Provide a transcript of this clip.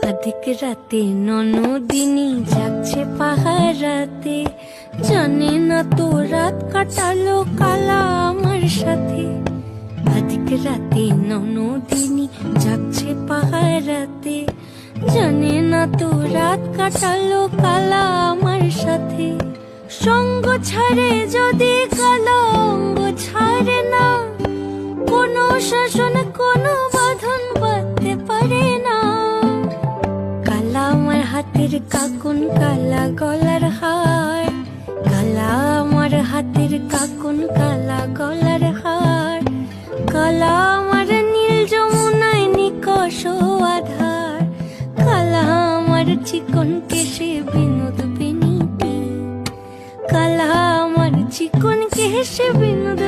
আধিক রাতে ননদিনী যাচ্ছে পাহারাতে, জানে না তো রাত কাটালো কালা আমার সাথে। আধিক রাতে ননদিনী যাচ্ছে পাহারাতে, জানে না তো রাত কাটালো কালা আমার সাথে। সঙ্গ ছাড়ে যদি কালো অঙ্গ ছাড়ে না, কোনো শাসন কোনো বাঁধন বাঁধতে পারে না। কালা আমার হাতের কাকুন কালা গলার হার, কালা আমার হাতের কাকুন কালা গলার হার। কালা আমার নীল যমুনায় নিকষ আধার, কালা আমার চিকন কেশে বিনোদ বিনীতি, কালা আমার চিকন কেশে বিনোদ